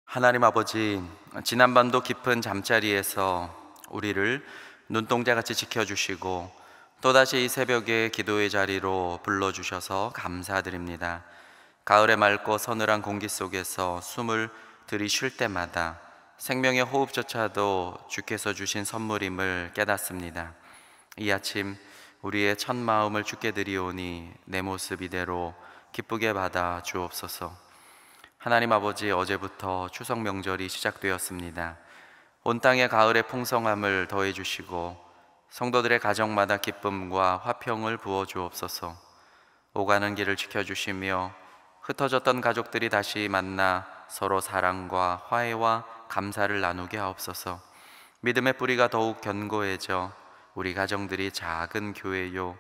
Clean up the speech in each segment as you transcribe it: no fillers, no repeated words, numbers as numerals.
하나님 아버지, 지난밤도 깊은 잠자리에서 우리를 눈동자같이 지켜주시고 또다시 이 새벽에 기도의 자리로 불러주셔서 감사드립니다. 가을의 맑고 서늘한 공기 속에서 숨을 들이쉴 때마다 생명의 호흡조차도 주께서 주신 선물임을 깨닫습니다. 이 아침 우리의 첫 마음을 주께 드리오니 내 모습 이대로 기쁘게 받아 주옵소서. 하나님 아버지, 어제부터 추석 명절이 시작되었습니다. 온 땅에 가을의 풍성함을 더해 주시고 성도들의 가정마다 기쁨과 화평을 부어 주옵소서. 오가는 길을 지켜 주시며 흩어졌던 가족들이 다시 만나 서로 사랑과 화해와 감사를 나누게 하옵소서. 믿음의 뿌리가 더욱 견고해져 우리 가정들이 작은 교회요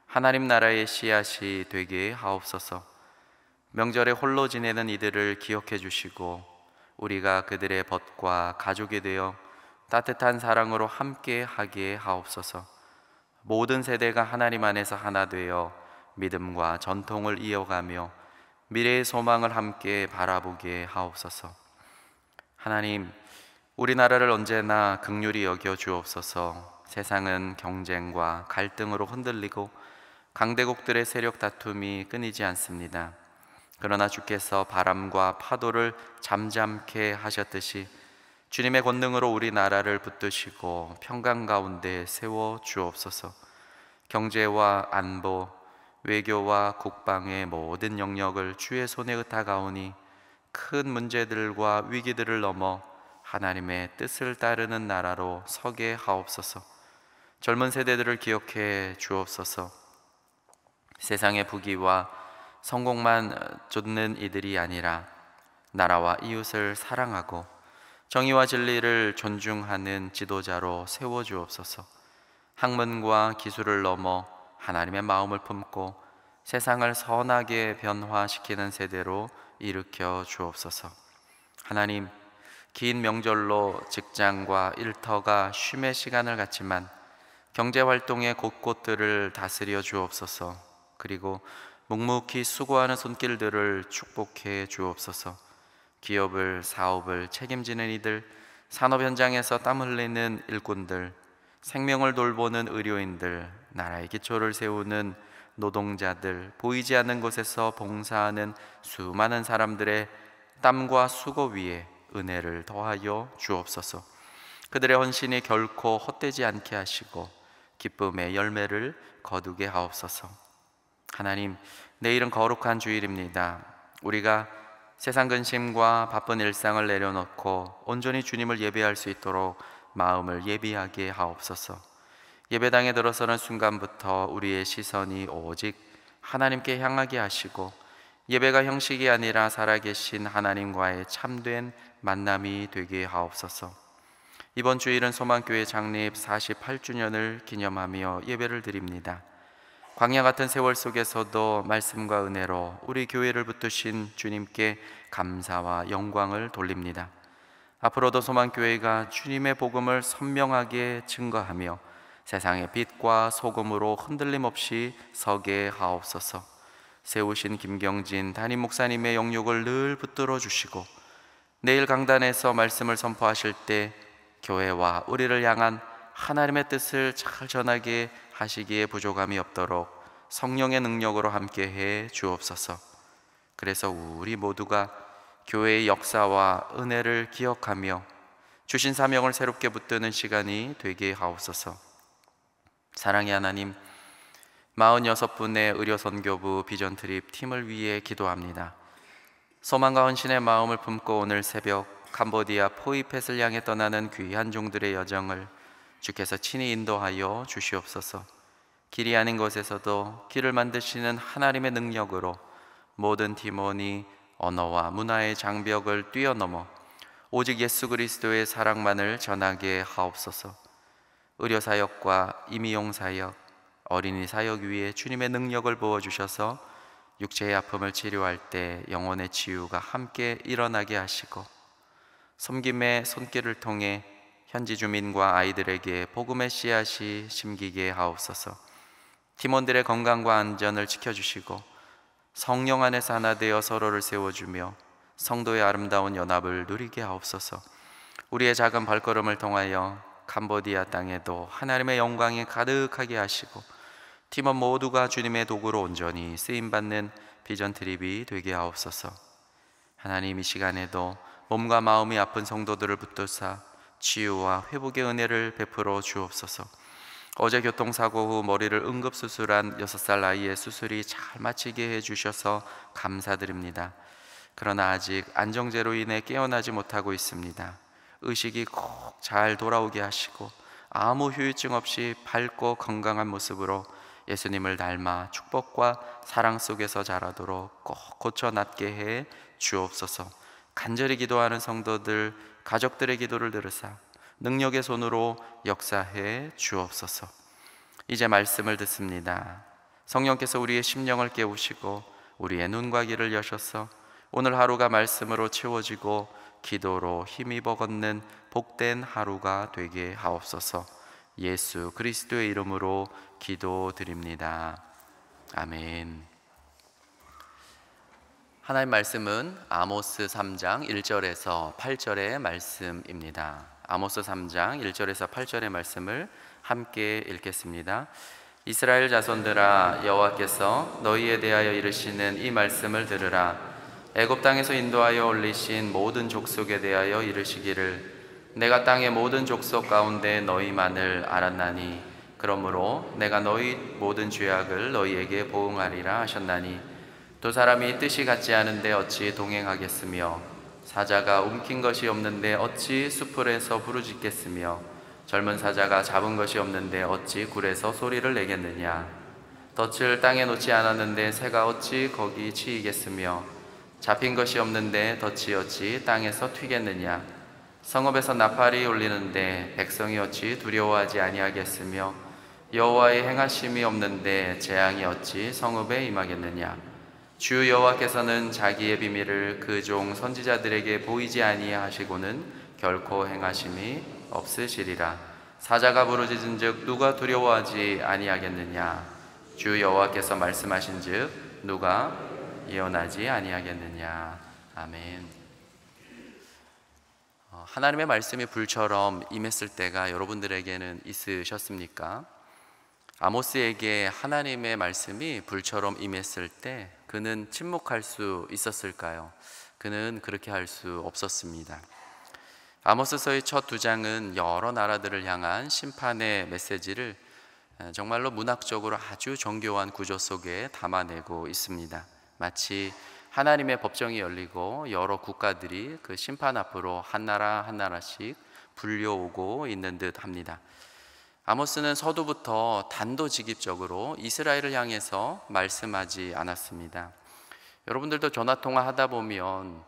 하나님 나라의 씨앗이 되게 하옵소서. 명절에 홀로 지내는 이들을 기억해 주시고 우리가 그들의 벗과 가족이 되어 따뜻한 사랑으로 함께 하게 하옵소서. 모든 세대가 하나님 안에서 하나 되어 믿음과 전통을 이어가며 미래의 소망을 함께 바라보게 하옵소서. 하나님, 우리나라를 언제나 긍휼히 여겨 주옵소서. 세상은 경쟁과 갈등으로 흔들리고 강대국들의 세력 다툼이 끊이지 않습니다. 그러나 주께서 바람과 파도를 잠잠케 하셨듯이 주님의 권능으로 우리나라를 붙드시고 평강 가운데 세워 주옵소서. 경제와 안보, 외교와 국방의 모든 영역을 주의 손에 의탁하오니 큰 문제들과 위기들을 넘어 하나님의 뜻을 따르는 나라로 서게 하옵소서. 젊은 세대들을 기억해 주옵소서. 세상의 부귀와 성공만 쫓는 이들이 아니라 나라와 이웃을 사랑하고 정의와 진리를 존중하는 지도자로 세워주옵소서. 학문과 기술을 넘어 하나님의 마음을 품고 세상을 선하게 변화시키는 세대로 일으켜 주옵소서. 하나님, 긴 명절로 직장과 일터가 쉼의 시간을 갖지만 경제활동의 곳곳들을 다스려 주옵소서. 그리고 묵묵히 수고하는 손길들을 축복해 주옵소서. 기업을, 사업을 책임지는 이들, 산업 현장에서 땀 흘리는 일꾼들, 생명을 돌보는 의료인들, 나라의 기초를 세우는 노동자들, 보이지 않는 곳에서 봉사하는 수많은 사람들의 땀과 수고 위에 은혜를 더하여 주옵소서. 그들의 헌신이 결코 헛되지 않게 하시고 기쁨의 열매를 거두게 하옵소서. 하나님, 내일은 거룩한 주일입니다. 우리가 세상 근심과 바쁜 일상을 내려놓고 온전히 주님을 예배할 수 있도록 마음을 예비하게 하옵소서. 예배당에 들어서는 순간부터 우리의 시선이 오직 하나님께 향하게 하시고 예배가 형식이 아니라 살아계신 하나님과의 참된 만남이 되게 하옵소서. 이번 주일은 소망교회 창립 48주년을 기념하며 예배를 드립니다. 광야 같은 세월 속에서도 말씀과 은혜로 우리 교회를 붙드신 주님께 감사와 영광을 돌립니다. 앞으로도 소망교회가 주님의 복음을 선명하게 증거하며 세상의 빛과 소금으로 흔들림 없이 서게 하옵소서. 세우신 김경진 담임 목사님의 영육을 늘 붙들어 주시고 내일 강단에서 말씀을 선포하실 때 교회와 우리를 향한 하나님의 뜻을 잘 전하게 하시기에 부족함이 없도록 성령의 능력으로 함께해 주옵소서. 그래서 우리 모두가 교회의 역사와 은혜를 기억하며 주신 사명을 새롭게 붙드는 시간이 되게 하옵소서. 사랑의 하나님, 46분의 의료선교부 비전트립 팀을 위해 기도합니다. 소망과 헌신의 마음을 품고 오늘 새벽 캄보디아 포이펫을 향해 떠나는 귀한 종들의 여정을 주께서 친히 인도하여 주시옵소서. 길이 아닌 곳에서도 길을 만드시는 하나님의 능력으로 모든 팀원이 언어와 문화의 장벽을 뛰어넘어 오직 예수 그리스도의 사랑만을 전하게 하옵소서. 의료사역과 임의용사역, 어린이 사역 위에 주님의 능력을 부어주셔서 육체의 아픔을 치료할 때 영혼의 치유가 함께 일어나게 하시고 섬김의 손길을 통해 현지 주민과 아이들에게 복음의 씨앗이 심기게 하옵소서. 팀원들의 건강과 안전을 지켜주시고 성령 안에서 하나 되어 서로를 세워주며 성도의 아름다운 연합을 누리게 하옵소서. 우리의 작은 발걸음을 통하여 캄보디아 땅에도 하나님의 영광이 가득하게 하시고 팀원 모두가 주님의 도구로 온전히 쓰임받는 비전 트립이 되게 하옵소서. 하나님, 이 시간에도 몸과 마음이 아픈 성도들을 붙드사 치유와 회복의 은혜를 베풀어 주옵소서. 어제 교통사고 후 머리를 응급수술한 6살 아이의 수술이 잘 마치게 해주셔서 감사드립니다. 그러나 아직 안정제로 인해 깨어나지 못하고 있습니다. 의식이 꼭 잘 돌아오게 하시고 아무 후유증 없이 밝고 건강한 모습으로 예수님을 닮아 축복과 사랑 속에서 자라도록 꼭 고쳐 낫게 해 주옵소서. 간절히 기도하는 성도들, 가족들의 기도를 들으사 능력의 손으로 역사해 주옵소서. 이제 말씀을 듣습니다. 성령께서 우리의 심령을 깨우시고 우리의 눈과 귀를 여셔서 오늘 하루가 말씀으로 채워지고 기도로 힘입어 걷는 복된 하루가 되게 하옵소서. 예수 그리스도의 이름으로 기도드립니다. 아멘. 하나님 말씀은 아모스 3장 1절에서 8절의 말씀입니다. 아모스 3장 1절에서 8절의 말씀을 함께 읽겠습니다. 이스라엘 자손들아, 여호와께서 너희에 대하여 이르시는 이 말씀을 들으라. 애굽 땅에서 인도하여 올리신 모든 족속에 대하여 이르시기를 내가 땅의 모든 족속 가운데 너희만을 알았나니 그러므로 내가 너희 모든 죄악을 너희에게 보응하리라 하셨나니 두 사람이 뜻이 같지 않은데 어찌 동행하겠으며 사자가 움킨 것이 없는데 어찌 수풀에서 부르짖겠으며 젊은 사자가 잡은 것이 없는데 어찌 굴에서 소리를 내겠느냐. 덫을 땅에 놓지 않았는데 새가 어찌 거기 치이겠으며 잡힌 것이 없는데 덫이 어찌 땅에서 튀겠느냐. 성읍에서 나팔이 울리는데 백성이 어찌 두려워하지 아니하겠으며 여호와의 행하심이 없는데 재앙이 어찌 성읍에 임하겠느냐. 주 여호와께서는 자기의 비밀을 그 종 선지자들에게 보이지 아니하시고는 결코 행하심이 없으시리라. 사자가 부르짖은즉 누가 두려워하지 아니하겠느냐. 주 여호와께서 말씀하신즉 누가 예언하지 아니하겠느냐. 아멘. 하나님의 말씀이 불처럼 임했을 때가 여러분들에게는 있으셨습니까? 아모스에게 하나님의 말씀이 불처럼 임했을 때 그는 침묵할 수 있었을까요? 그는 그렇게 할 수 없었습니다. 아모스서의 첫 2장은 여러 나라들을 향한 심판의 메시지를 정말로 문학적으로 아주 정교한 구조 속에 담아내고 있습니다. 마치 하나님의 법정이 열리고 여러 국가들이 그 심판 앞으로 한 나라 한 나라씩 불려오고 있는 듯 합니다. 아모스는 서두부터 단도직입적으로 이스라엘을 향해서 말씀하지 않았습니다. 여러분들도 전화통화 하다 보면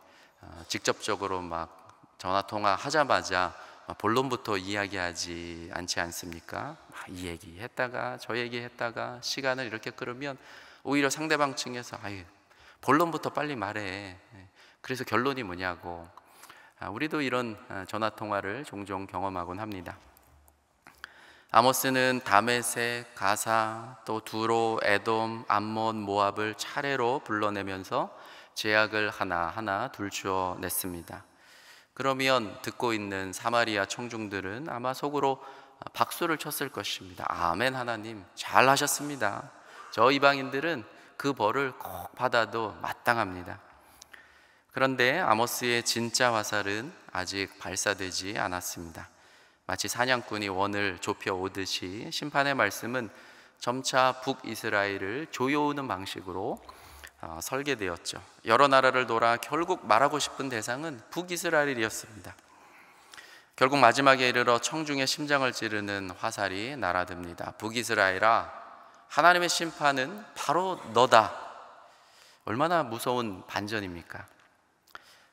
직접적으로 막 전화통화 하자마자 본론부터 이야기하지 않지 않습니까? 이 얘기 했다가 저 얘기 했다가 시간을 이렇게 끌으면 오히려 상대방 층에서 본론부터 빨리 말해. 그래서 결론이 뭐냐고. 우리도 이런 전화통화를 종종 경험하곤 합니다. 아모스는 다메섹, 가사, 또 두로, 에돔, 암몬, 모압을 차례로 불러내면서 제약을 하나하나 둘주어 냈습니다. 그러면 듣고 있는 사마리아 청중들은 아마 속으로 박수를 쳤을 것입니다. 아멘, 하나님 잘하셨습니다. 저 이방인들은 그 벌을 꼭 받아도 마땅합니다. 그런데 아모스의 진짜 화살은 아직 발사되지 않았습니다. 마치 사냥꾼이 원을 좁혀 오듯이 심판의 말씀은 점차 북이스라엘을 조여오는 방식으로 설계되었죠. 여러 나라를 돌아 결국 말하고 싶은 대상은 북이스라엘이었습니다. 결국 마지막에 이르러 청중의 심장을 찌르는 화살이 날아듭니다. 북이스라엘아, 하나님의 심판은 바로 너다. 얼마나 무서운 반전입니까?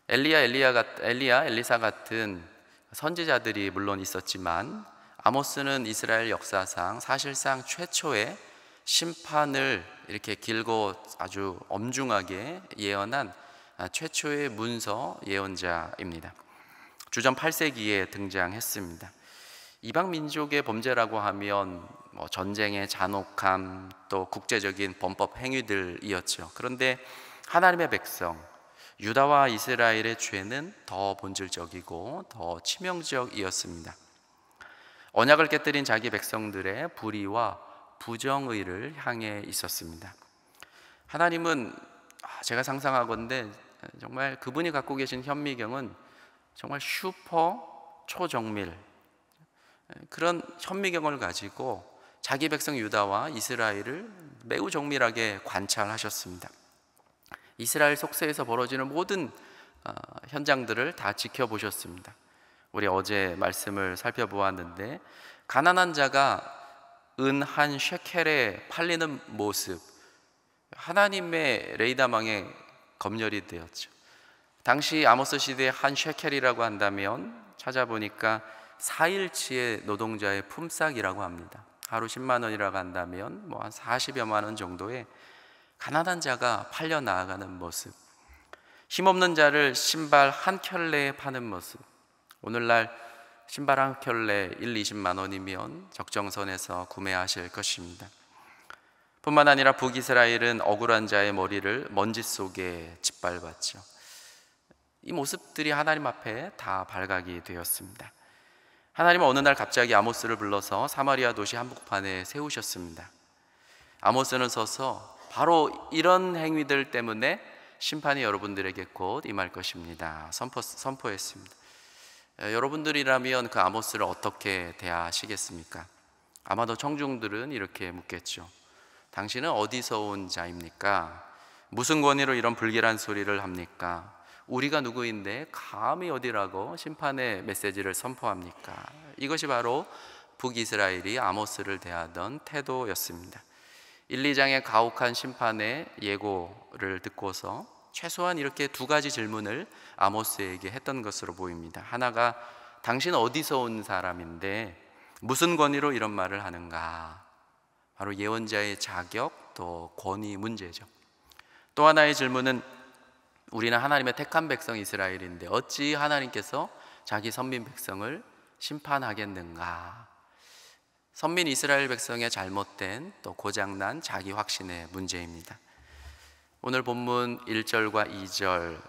엘리사 같은 선지자들이 물론 있었지만 아모스는 이스라엘 역사상 사실상 최초의 심판을 이렇게 길고 아주 엄중하게 예언한 최초의 문서 예언자입니다. 주전 8세기에 등장했습니다. 이방 민족의 범죄라고 하면 전쟁의 잔혹함, 또 국제적인 범법 행위들이었죠. 그런데 하나님의 백성, 유다와 이스라엘의 죄는 더 본질적이고 더 치명적이었습니다. 언약을 깨뜨린 자기 백성들의 불의와 부정의를 향해 있었습니다. 하나님은 제가 상상하건대 정말 그분이 갖고 계신 현미경은 정말 슈퍼 초정밀, 그런 현미경을 가지고 자기 백성 유다와 이스라엘을 매우 정밀하게 관찰하셨습니다. 이스라엘 속세에서 벌어지는 모든 현장들을 다 지켜보셨습니다. 우리 어제 말씀을 살펴보았는데, 가난한 자가 은 한 셰켈에 팔리는 모습, 하나님의 레이다망에 검열이 되었죠. 당시 아모스 시대의 한 셰켈이라고 한다면 찾아보니까 4일치의 노동자의 품삯이라고 합니다. 하루 10만 원이라고 한다면 한 40여만 원 정도의 가난한 자가 팔려 나아가는 모습, 힘없는 자를 신발 한 켤레에 파는 모습. 오늘날 신발 한 켤레 20만 원이면 적정선에서 구매하실 것입니다. 뿐만 아니라 북이스라엘은 억울한 자의 머리를 먼지 속에 짓밟았죠. 이 모습들이 하나님 앞에 다 발각이 되었습니다. 하나님은 어느 날 갑자기 아모스를 불러서 사마리아 도시 한복판에 세우셨습니다. 아모스는 서서 바로 이런 행위들 때문에 심판이 여러분들에게 곧 임할 것입니다 선포했습니다. 여러분들이라면 그 아모스를 어떻게 대하시겠습니까? 아마도 청중들은 이렇게 묻겠죠. 당신은 어디서 온 자입니까? 무슨 권위로 이런 불길한 소리를 합니까? 우리가 누구인데 감히 어디라고 심판의 메시지를 선포합니까? 이것이 바로 북이스라엘이 아모스를 대하던 태도였습니다. 1, 2장의 가혹한 심판의 예고를 듣고서 최소한 이렇게 두 가지 질문을 아모스에게 했던 것으로 보입니다. 하나가, 당신 어디서 온 사람인데 무슨 권위로 이런 말을 하는가? 바로 예언자의 자격, 또 권위 문제죠. 또 하나의 질문은, 우리는 하나님의 택한 백성 이스라엘인데 어찌 하나님께서 자기 선민 백성을 심판하겠는가? 선민 이스라엘 백성의 잘못된, 또 고장난 자기 확신의 문제입니다. 오늘 본문 1절과 2절,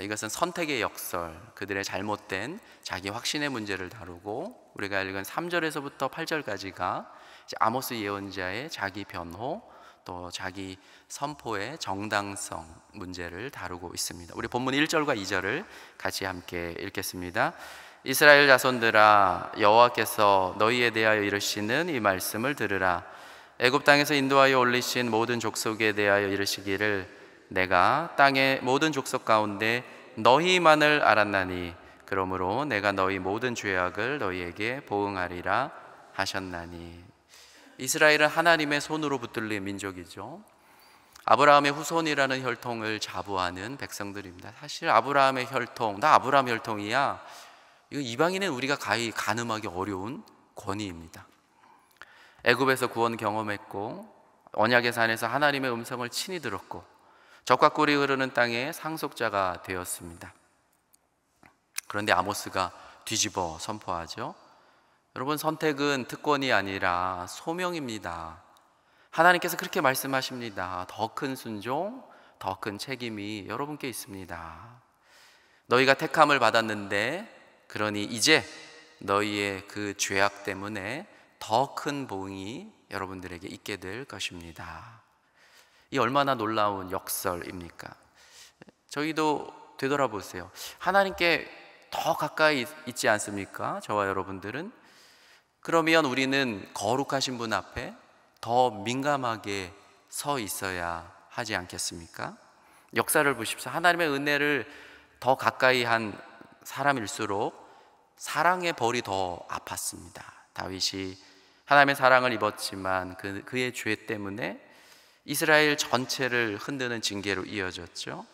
이것은 선택의 역설, 그들의 잘못된 자기 확신의 문제를 다루고, 우리가 읽은 3절에서부터 8절까지가 아모스 예언자의 자기 변호, 또 자기 선포의 정당성 문제를 다루고 있습니다. 우리 본문 1절과 2절을 같이 함께 읽겠습니다. 이스라엘 자손들아, 여호와께서 너희에 대하여 이르시는 이 말씀을 들으라. 애굽 땅에서 인도하여 올리신 모든 족속에 대하여 이르시기를, 내가 땅의 모든 족속 가운데 너희만을 알았나니 그러므로 내가 너희 모든 죄악을 너희에게 보응하리라 하셨나니. 이스라엘은 하나님의 손으로 붙들린 민족이죠. 아브라함의 후손이라는 혈통을 자부하는 백성들입니다. 사실 아브라함의 혈통, 나 아브라함 혈통이야, 이거 이방인은 우리가 가늠하기 어려운 권위입니다. 애굽에서 구원 경험했고, 언약의 산에서 하나님의 음성을 친히 들었고, 젖과 꿀이 흐르는 땅의 상속자가 되었습니다. 그런데 아모스가 뒤집어 선포하죠. 여러분, 선택은 특권이 아니라 소명입니다. 하나님께서 그렇게 말씀하십니다. 더 큰 순종, 더 큰 책임이 여러분께 있습니다. 너희가 택함을 받았는데, 그러니 이제 너희의 그 죄악 때문에 더 큰 보응이 여러분들에게 있게 될 것입니다. 이 얼마나 놀라운 역설입니까? 저희도 되돌아보세요. 하나님께 더 가까이 있지 않습니까? 저와 여러분들은. 그러면 우리는 거룩하신 분 앞에 더 민감하게 서 있어야 하지 않겠습니까? 역사를 보십시오. 하나님의 은혜를 더 가까이 한 사람일수록 사랑의 벌이 더 아팠습니다. 다윗이 하나님의 사랑을 입었지만 그의 죄 때문에 이스라엘 전체를 흔드는 징계로 이어졌죠.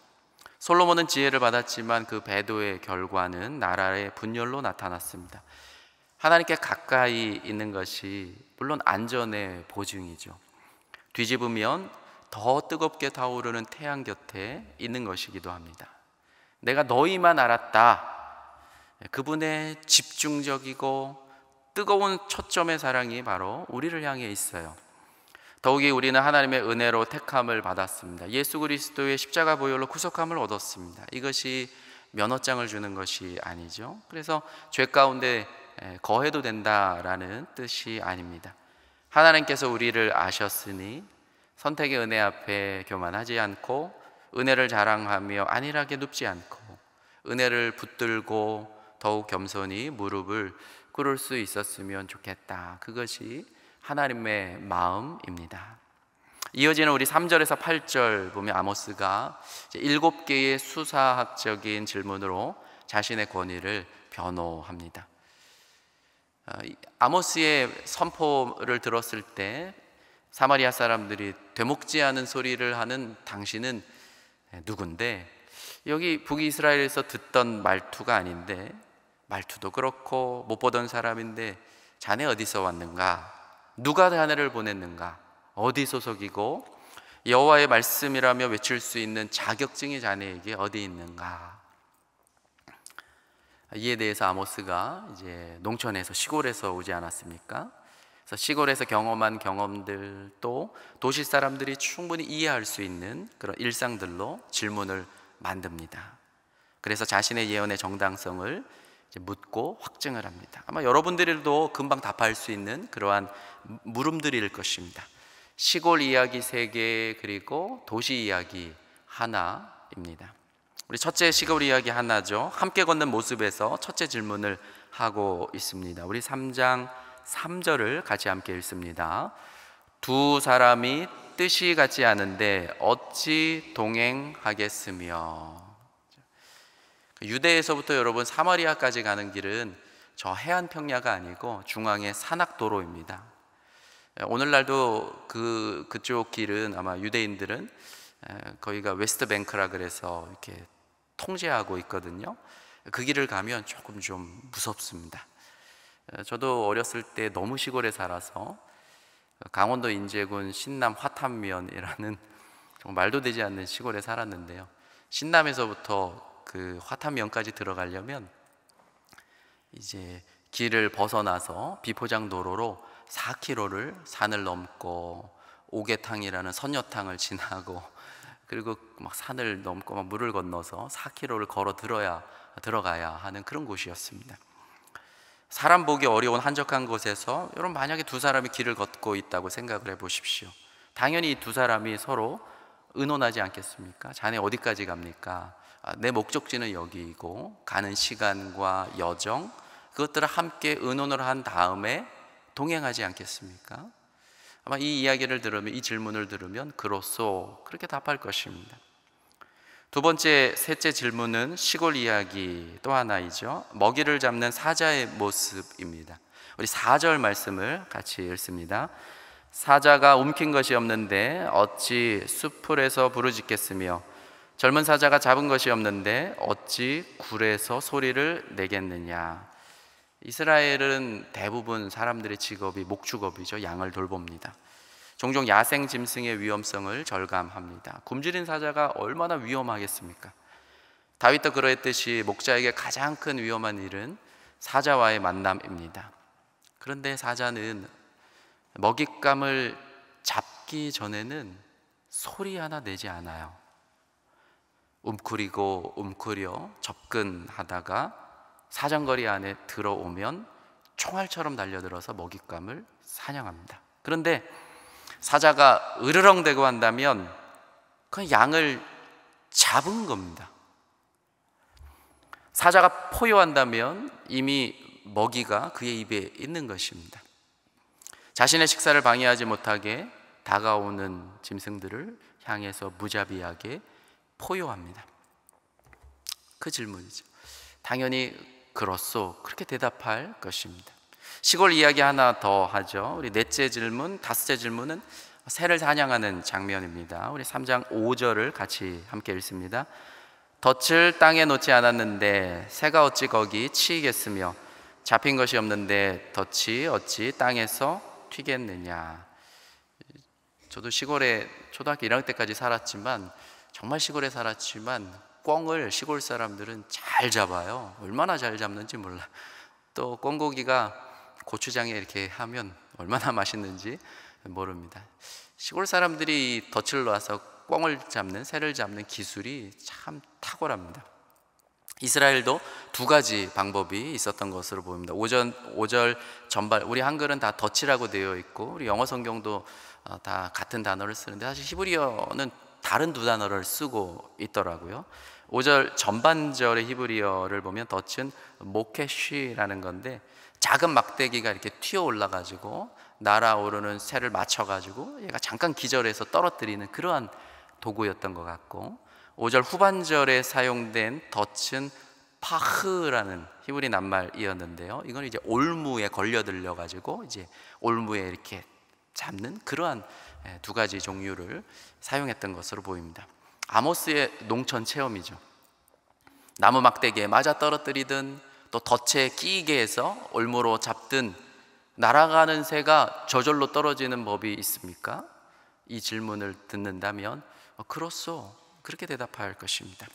솔로몬은 지혜를 받았지만 그 배도의 결과는 나라의 분열로 나타났습니다. 하나님께 가까이 있는 것이 물론 안전의 보증이죠. 뒤집으면 더 뜨겁게 타오르는 태양 곁에 있는 것이기도 합니다. 내가 너희만 알았다. 그분의 집중적이고 뜨거운 초점의 사랑이 바로 우리를 향해 있어요. 더욱이 우리는 하나님의 은혜로 택함을 받았습니다. 예수 그리스도의 십자가 보혈로 구속함을 얻었습니다. 이것이 면허장을 주는 것이 아니죠. 그래서 죄 가운데 거해도 된다라는 뜻이 아닙니다. 하나님께서 우리를 아셨으니 선택의 은혜 앞에 교만하지 않고 은혜를 자랑하며 안일하게 눕지 않고 은혜를 붙들고 더욱 겸손히 무릎을 꿇을 수 있었으면 좋겠다. 그것이 하나님의 마음입니다. 이어지는 우리 3절에서 8절 보면 아모스가 7개의 수사학적인 질문으로 자신의 권위를 변호합니다. 아모스의 선포를 들었을 때 사마리아 사람들이 되먹지 않은 소리를 하는 당신은 누군데, 여기 북이스라엘에서 듣던 말투가 아닌데, 말투도 그렇고 못 보던 사람인데 자네 어디서 왔는가? 누가 자네를 보냈는가? 어디 소속이고 여호와의 말씀이라며 외칠 수 있는 자격증이 자네에게 어디 있는가? 이에 대해서 아모스가 이제 농촌에서 시골에서 오지 않았습니까? 그래서 시골에서 경험한 경험들, 또 도시 사람들이 충분히 이해할 수 있는 그런 일상들로 질문을 만듭니다. 그래서 자신의 예언의 정당성을 묻고 확증을 합니다. 아마 여러분들도 금방 답할 수 있는 그러한 물음들일 것입니다. 시골 이야기 3개, 그리고 도시 이야기 하나입니다. 우리 첫째 시골 이야기 하나죠. 함께 걷는 모습에서 첫째 질문을 하고 있습니다. 우리 3장 3절을 같이 함께 읽습니다. 두 사람이 뜻이 같지 않은데 어찌 동행하겠으며. 유대에서부터 여러분 사마리아까지 가는 길은 저 해안 평야가 아니고 중앙의 산악도로입니다. 오늘날도 그쪽 길은 아마 유대인들은 거기가 웨스트 뱅크라 그래서 이렇게 통제하고 있거든요. 그 길을 가면 조금 좀 무섭습니다. 저도 어렸을 때 너무 시골에 살아서 강원도 인제군 신남 화탄면이라는 정말 말도 되지 않는 시골에 살았는데요. 신남에서부터 그 화탄면까지 들어가려면 이제 길을 벗어나서 비포장도로로 4km를 산을 넘고 오개탕이라는 선녀탕을 지나고 그리고 막 산을 넘고 막 물을 건너서 4km를 걸어 들어가야 하는 그런 곳이었습니다. 사람 보기 어려운 한적한 곳에서 여러분 만약에 두 사람이 길을 걷고 있다고 생각을 해보십시오. 당연히 이 두 사람이 서로 의논하지 않겠습니까? 자네 어디까지 갑니까? 내 목적지는 여기이고 가는 시간과 여정, 그것들을 함께 의논을 한 다음에 동행하지 않겠습니까? 아마 이 이야기를 들으면, 이 질문을 들으면 그로소 그렇게 답할 것입니다. 두 번째, 셋째 질문은 시골 이야기 또 하나이죠. 먹이를 잡는 사자의 모습입니다. 우리 4절 말씀을 같이 읽습니다. 사자가 움킨 것이 없는데 어찌 숲풀에서 부르짖겠으며 젊은 사자가 잡은 것이 없는데 어찌 굴에서 소리를 내겠느냐. 이스라엘은 대부분 사람들의 직업이 목축업이죠. 양을 돌봅니다. 종종 야생 짐승의 위험성을 절감합니다. 굶주린 사자가 얼마나 위험하겠습니까? 다윗도 그러했듯이 목자에게 가장 큰 위험한 일은 사자와의 만남입니다. 그런데 사자는 먹잇감을 잡기 전에는 소리 하나 내지 않아요. 움크리고 움크려 접근하다가 사정거리 안에 들어오면 총알처럼 달려들어서 먹잇감을 사냥합니다. 그런데 사자가 으르렁대고 한다면 그 양을 잡은 겁니다. 사자가 포효한다면 이미 먹이가 그의 입에 있는 것입니다. 자신의 식사를 방해하지 못하게 다가오는 짐승들을 향해서 무자비하게 포효합니다. 그 질문이죠. 당연히 그렇소, 그렇게 대답할 것입니다. 시골 이야기 하나 더 하죠. 우리 넷째 질문, 다섯째 질문은 새를 사냥하는 장면입니다. 우리 3장 5절을 같이 함께 읽습니다. 덫을 땅에 놓지 않았는데 새가 어찌 거기 치이겠으며 잡힌 것이 없는데 덫이 어찌 땅에서 튀겠느냐. 저도 시골에 초등학교 1학년 때까지 살았지만, 정말 시골에 살았지만 꿩을 시골 사람들은 잘 잡아요. 얼마나 잘 잡는지 몰라. 또 꿩고기가 고추장에 이렇게 하면 얼마나 맛있는지 모릅니다. 시골 사람들이 덫을 놔서 꿩을 잡는, 새를 잡는 기술이 참 탁월합니다. 이스라엘도 두 가지 방법이 있었던 것으로 보입니다. 5절 전발, 우리 한글은 다 덫이라고 되어 있고 우리 영어 성경도 다 같은 단어를 쓰는데 사실 히브리어는 다른 두 단어를 쓰고 있더라고요. 5절 전반절의 히브리어를 보면 덫은 모케쉬라는 건데 작은 막대기가 이렇게 튀어 올라가지고 날아오르는 새를 맞춰가지고 얘가 잠깐 기절해서 떨어뜨리는 그러한 도구였던 것 같고, 5절 후반절에 사용된 덫은 파흐라는 히브리 낱말이었는데요. 이건 이제 올무에 걸려들려 가지고 이제 올무에 이렇게 잡는 그러한 두 가지 종류를 사용했던 것으로 보입니다. 아모스의 농촌 체험이죠. 나무 막대기에 맞아 떨어뜨리든 또 덫에 끼게 해서 올무로 잡든 날아가는 새가 저절로 떨어지는 법이 있습니까? 이 질문을 듣는다면 그렇소, 그렇게 대답할 것입니다.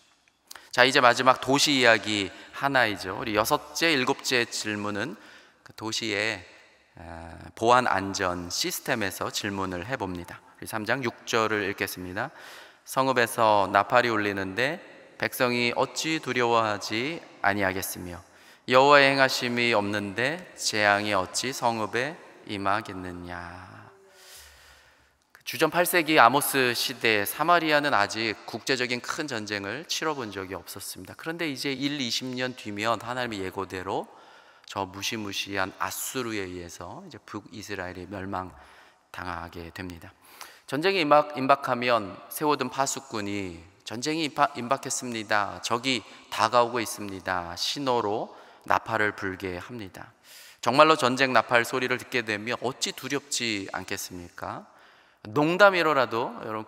자, 이제 마지막 도시 이야기 하나이죠. 우리 여섯째, 일곱째 질문은 그 도시의 보안 안전 시스템에서 질문을 해봅니다. 3장 6절을 읽겠습니다. 성읍에서 나팔이 울리는데 백성이 어찌 두려워하지 아니하겠으며 여호와의 행하심이 없는데 재앙이 어찌 성읍에 임하겠느냐. 주전 8세기 아모스 시대에 사마리아는 아직 국제적인 큰 전쟁을 치러본 적이 없었습니다. 그런데 이제 20년 뒤면 하나님의 예고대로 저 무시무시한 아수르에 의해서 이제 북이스라엘이 멸망당하게 됩니다. 전쟁이 임박하면 세워둔 파수꾼이 전쟁이 임박했습니다, 적이 다가오고 있습니다 신호로 나팔을 불게 합니다. 정말로 전쟁 나팔 소리를 듣게 되면 어찌 두렵지 않겠습니까? 농담이로라도 여러분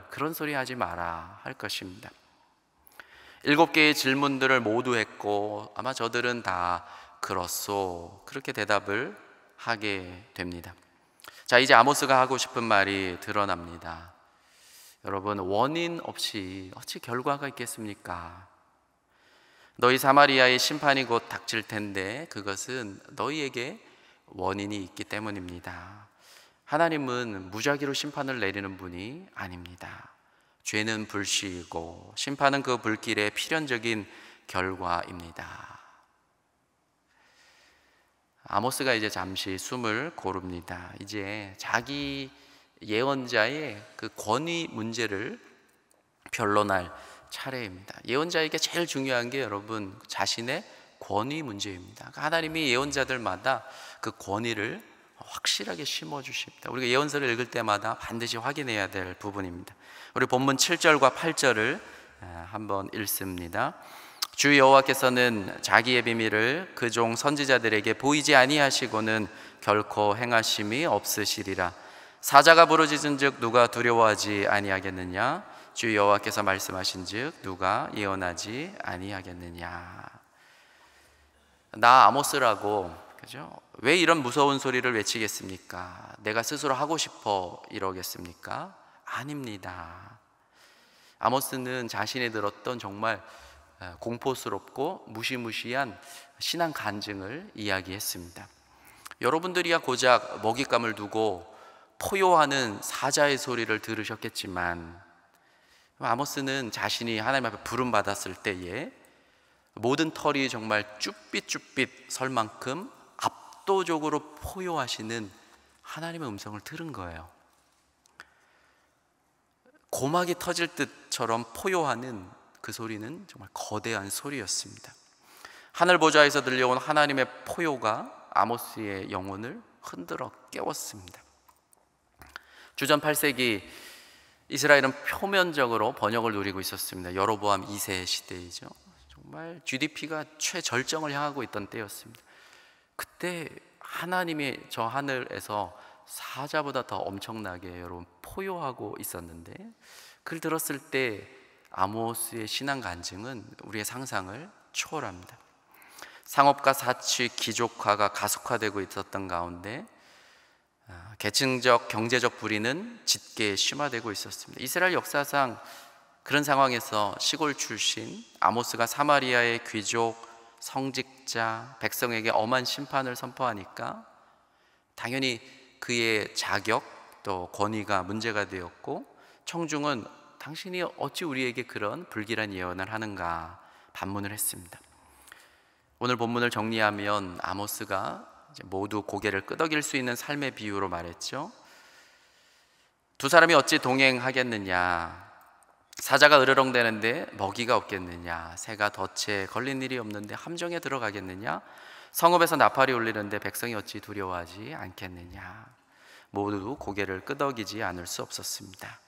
그런 소리 하지 마라 할 것입니다. 7개의 질문들을 모두 했고 아마 저들은 다 그렇소, 그렇게 대답을 하게 됩니다. 자, 이제 아모스가 하고 싶은 말이 드러납니다. 여러분, 원인 없이 어찌 결과가 있겠습니까? 너희 사마리아의 심판이 곧 닥칠 텐데 그것은 너희에게 원인이 있기 때문입니다. 하나님은 무작위로 심판을 내리는 분이 아닙니다. 죄는 불씨이고 심판은 그 불길의 필연적인 결과입니다. 아모스가 이제 잠시 숨을 고릅니다. 이제 자기 예언자의 그 권위 문제를 변론할 차례입니다. 예언자에게 제일 중요한 게 여러분 자신의 권위 문제입니다. 하나님이 예언자들마다 그 권위를 확실하게 심어주십니다. 우리가 예언서를 읽을 때마다 반드시 확인해야 될 부분입니다. 우리 본문 7절과 8절을 한번 읽습니다. 주 여호와께서는 자기의 비밀을 그 종 선지자들에게 보이지 아니하시고는 결코 행하심이 없으시리라. 사자가 부르짖은즉 누가 두려워하지 아니하겠느냐? 주 여호와께서 말씀하신즉 누가 예언하지 아니하겠느냐? 나 아모스라고, 그죠? 왜 이런 무서운 소리를 외치겠습니까? 내가 스스로 하고 싶어 이러겠습니까? 아닙니다. 아모스는 자신이 들었던 정말 공포스럽고 무시무시한 신앙 간증을 이야기했습니다. 여러분들이야 고작 먹잇감을 두고 포효하는 사자의 소리를 들으셨겠지만 아모스는 자신이 하나님 앞에 부름받았을 때에 모든 털이 정말 쭈삣쭈삣 설 만큼 압도적으로 포효하시는 하나님의 음성을 들은 거예요. 고막이 터질 듯처럼 포효하는 그 소리는 정말 거대한 소리였습니다. 하늘 보좌에서 들려온 하나님의 포효가 아모스의 영혼을 흔들어 깨웠습니다. 주전 8세기 이스라엘은 표면적으로 번영을 누리고 있었습니다. 여로보암 2세 시대이죠. 정말 GDP가 최절정을 향하고 있던 때였습니다. 그때 하나님이 저 하늘에서 사자보다 더 엄청나게 여러분 포효하고 있었는데, 그를 들었을 때 아모스의 신앙 간증은 우리의 상상을 초월합니다. 상업과 사치, 귀족화가 가속화되고 있었던 가운데 계층적, 경제적 불의는 짙게 심화되고 있었습니다. 이스라엘 역사상 그런 상황에서 시골 출신 아모스가 사마리아의 귀족, 성직자, 백성에게 엄한 심판을 선포하니까 당연히 그의 자격 또 권위가 문제가 되었고, 청중은 당신이 어찌 우리에게 그런 불길한 예언을 하는가 반문을 했습니다. 오늘 본문을 정리하면 아모스가 이제 모두 고개를 끄덕일 수 있는 삶의 비유로 말했죠. 두 사람이 어찌 동행하겠느냐, 사자가 으르렁대는데 먹이가 없겠느냐, 새가 덫에 걸린 일이 없는데 함정에 들어가겠느냐, 성읍에서 나팔이 울리는데 백성이 어찌 두려워하지 않겠느냐. 모두 고개를 끄덕이지 않을 수 없었습니다.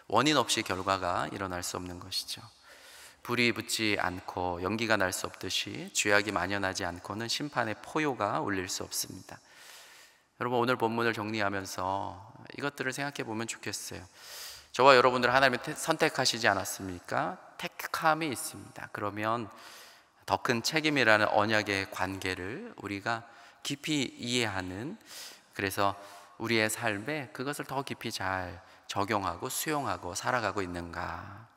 원인 없이 결과가 일어날 수 없는 것이죠. 불이 붙지 않고 연기가 날 수 없듯이 죄악이 만연하지 않고는 심판의 포효가 울릴 수 없습니다. 여러분, 오늘 본문을 정리하면서 이것들을 생각해 보면 좋겠어요. 저와 여러분들 하나님이 선택하시지 않았습니까? 택함이 있습니다. 그러면 더 큰 책임이라는 언약의 관계를 우리가 깊이 이해하는, 그래서 우리의 삶에 그것을 더 깊이 잘 적용하고 수용하고 살아가고 있는가.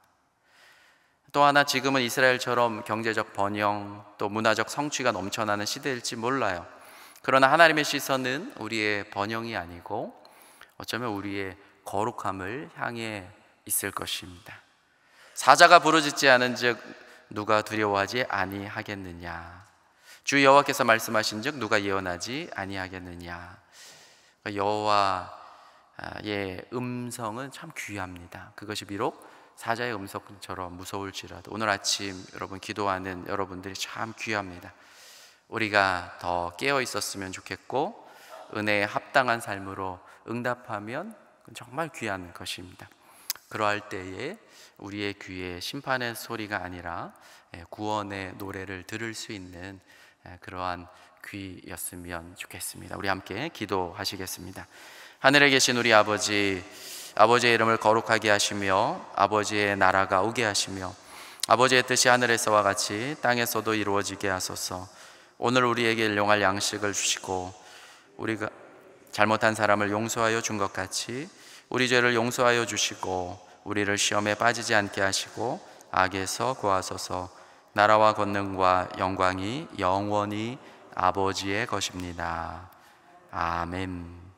또 하나, 지금은 이스라엘처럼 경제적 번영 또 문화적 성취가 넘쳐나는 시대일지 몰라요. 그러나 하나님의 시선은 우리의 번영이 아니고 어쩌면 우리의 거룩함을 향해 있을 것입니다. 사자가 부르짖지 않은즉 누가 두려워하지 아니하겠느냐. 주 여호와께서 말씀하신즉 누가 예언하지 아니하겠느냐. 여호와의 음성은 참 귀합니다. 그것이 비록 사자의 음성처럼 무서울지라도 오늘 아침 여러분 기도하는 여러분들이 참 귀합니다. 우리가 더 깨어 있었으면 좋겠고, 은혜에 합당한 삶으로 응답하면 정말 귀한 것입니다. 그러할 때에 우리의 귀에 심판의 소리가 아니라 구원의 노래를 들을 수 있는 그러한 귀였으면 좋겠습니다. 우리 함께 기도하시겠습니다. 하늘에 계신 우리 아버지, 아버지의 이름을 거룩하게 하시며 아버지의 나라가 오게 하시며 아버지의 뜻이 하늘에서와 같이 땅에서도 이루어지게 하소서. 오늘 우리에게 일용할 양식을 주시고 우리가 잘못한 사람을 용서하여 준 것 같이 우리 죄를 용서하여 주시고 우리를 시험에 빠지지 않게 하시고 악에서 구하소서. 나라와 권능과 영광이 영원히 아버지의 것입니다. 아멘.